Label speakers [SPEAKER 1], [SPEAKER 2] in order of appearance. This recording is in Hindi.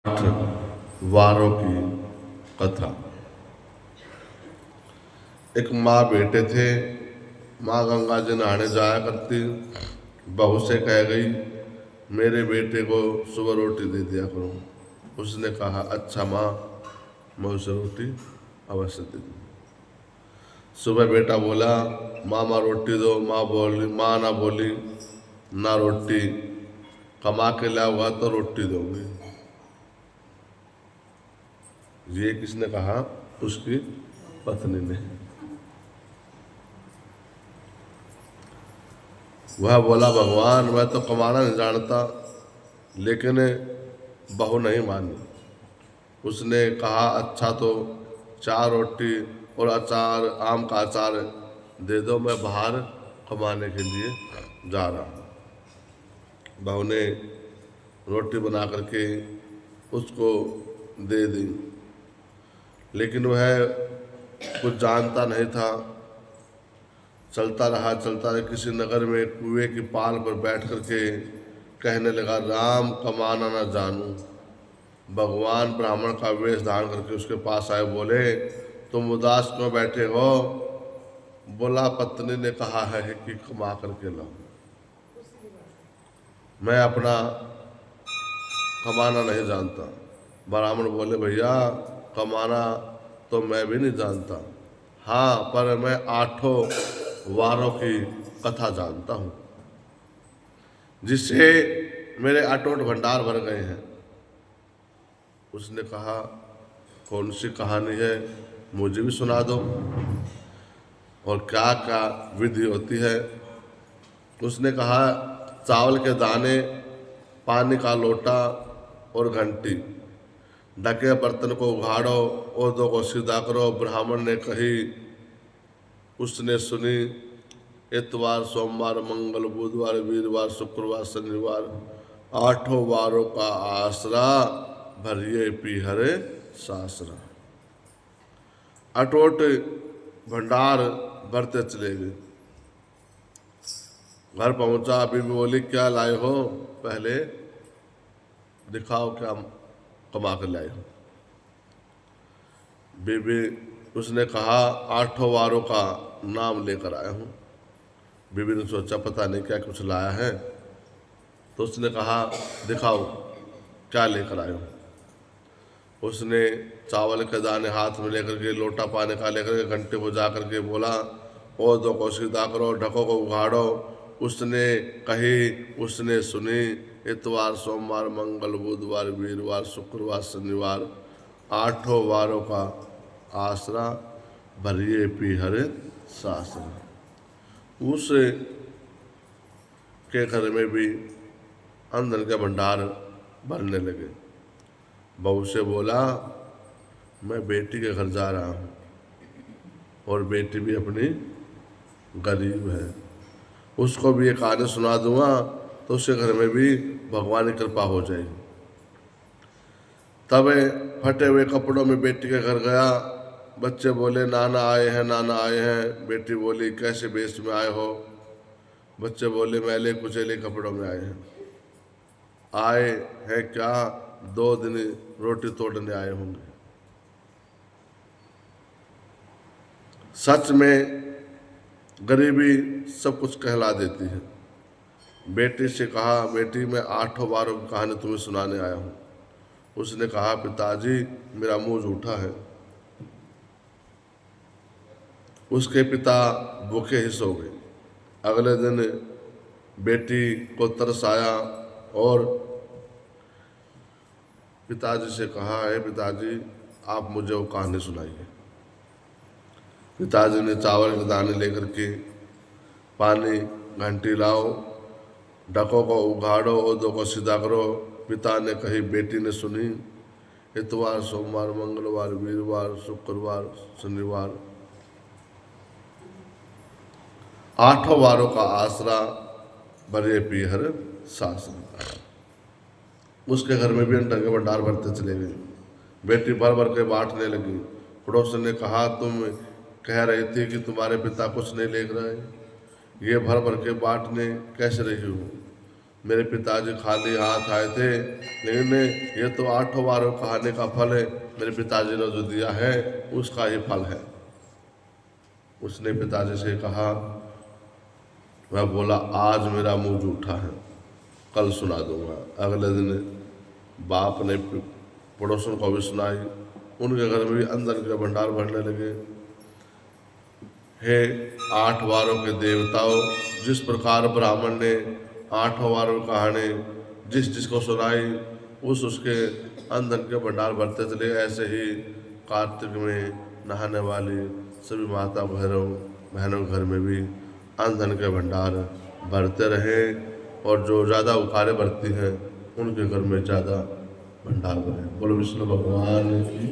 [SPEAKER 1] वारों की कथा। एक माँ बेटे थे। माँ गंगा जी नहाने जाया करती। बहू से कह गई, मेरे बेटे को सुबह रोटी दे दिया करो। उसने कहा, अच्छा माँ, मैं उसे रोटी अवश्य दे दूँ। सुबह बेटा बोला, माँ रोटी दो। माँ ना बोली, ना रोटी, कमा के लाया हुआ तो रोटी दूंगी। ये किसने कहा? उसकी पत्नी ने। वह बोला, भगवान मैं तो कमाना नहीं जानता, लेकिन बहू नहीं मानी। उसने कहा, अच्छा तो 4 रोटी और अचार, आम का अचार दे दो, मैं बाहर कमाने के लिए जा रहा हूँ। बहू ने रोटी बना करके उसको दे दी, लेकिन वह कुछ जानता नहीं था। चलता रहा। किसी नगर में कुएं की पाल पर बैठ करके कहने लगा, राम कमाना न जानू। भगवान ब्राह्मण का वेश धारण करके उसके पास आए। बोले, तुम उदास क्यों बैठे हो? बोला, पत्नी ने कहा है कि कमा करके लाओ। मैं अपना कमाना नहीं जानता। ब्राह्मण बोले, भैया कमाना तो मैं भी नहीं जानता, हाँ पर मैं 8 वारों की कथा जानता हूँ, जिससे मेरे अटूट भंडार भर गए हैं। उसने कहा, कौन सी कहानी है, मुझे भी सुना दो, और क्या क्या विधि होती है। उसने कहा, चावल के दाने, पानी का लोटा और घंटी, ढके बर्तन को उघाड़ो, ओदों को सीधा करो। ब्राह्मण ने कही, उसने सुनी। इतवार, सोमवार, मंगल, बुधवार, वीरवार, शुक्रवार, शनिवार, 8 वारों का आसरा, भरिए पीहरे सासरा। अटूट भंडार भरते चले गए। घर पहुंचा, बीबी बोली, क्या लाए हो? पहले दिखाओ क्या कमा कर लाए हो। बीबी, उसने कहा, 8 वारों का नाम लेकर आया हूँ। बीबी ने सोचा, पता नहीं क्या कुछ लाया है, तो उसने कहा, दिखाओ क्या लेकर आए हो। उसने चावल के दाने हाथ में लेकर के, लोटा पानी का लेकर के, घंटे बजा करके बोला, ओदों को सीधा करो, ढकों को उघाड़ो। उसने कही, उसने सुनी। इतवार, सोमवार, मंगल, बुधवार, वीरवार, शुक्रवार, शनिवार, 8 वारों का आसरा, भरिए पीहरे सासरा। उस के घर में भी अंधन के भंडार भरने लगे। बहू से बोला, मैं बेटी के घर जा रहा हूँ, और बेटी भी अपनी गरीब है, उसको भी एक कहानी सुना दूंगा तो उसके घर में भी भगवान की कृपा हो जाएगी। तब फटे हुए कपड़ों में बेटी के घर गया। बच्चे बोले, नाना आए हैं, नाना आए हैं। बेटी बोली, कैसे वेश में आए हो? बच्चे बोले, मैले कुचेले कपड़ों में आए हैं। आए हैं क्या? 2 दिन रोटी तोड़ने आए होंगे। सच में गरीबी सब कुछ कहला देती है। बेटी से कहा, बेटी मैं 8 वारों की कहानी तुम्हें सुनाने आया हूँ। उसने कहा, पिताजी मेरा मुंह झूठा है। उसके पिता भूखे ही सो गए। अगले दिन बेटी को तरस आया और पिताजी से कहा, है पिताजी आप मुझे वो कहानी सुनाइए। पिताजी ने चावल के दाने लेकर के, पानी, घंटी लाओ, ढकों को उघाड़ो, ओदों को सीधा करो। पिता ने कही, बेटी ने सुनी। इतवार, सोमवार, मंगलवार, वीरवार, शुक्रवार, शनिवार, 8 वारों का आसरा, भरे पीहर सासरा। उसके घर में भी अंडर के भंडार भरते चले गए। बेटी भर भर के बांटने लगी। पड़ोसन ने कहा, तुम कह रही थी कि तुम्हारे पिता कुछ नहीं ले रहे, ये भर भर के बांटने कैसे रही हो? मेरे पिताजी खाली हाथ आए थे, लेकिन ये तो 8 बार कहानी का फल है, मेरे पिताजी ने जो दिया है उसका ही फल है। उसने पिताजी से कहा, वह बोला आज मेरा मुंह जूठा है, कल सुना दूंगा। अगले दिन बाप ने पड़ोसन को भी सुनाई, उनके घर में भी अंदर के भंडार भरने लगे। हे 8 बारों के देवताओं, जिस प्रकार ब्राह्मण ने 8 बारों कहानी जिस जिसको सुनाई उसके अंदर के भंडार भरते चले, ऐसे ही कार्तिक में नहाने वाली सभी माता बहनों के घर में भी अंधन के भंडार भरते रहे, और जो ज़्यादा उकारे भरती हैं उनके घर में ज़्यादा भंडार भरे। बोलो विष्णु भगवान की।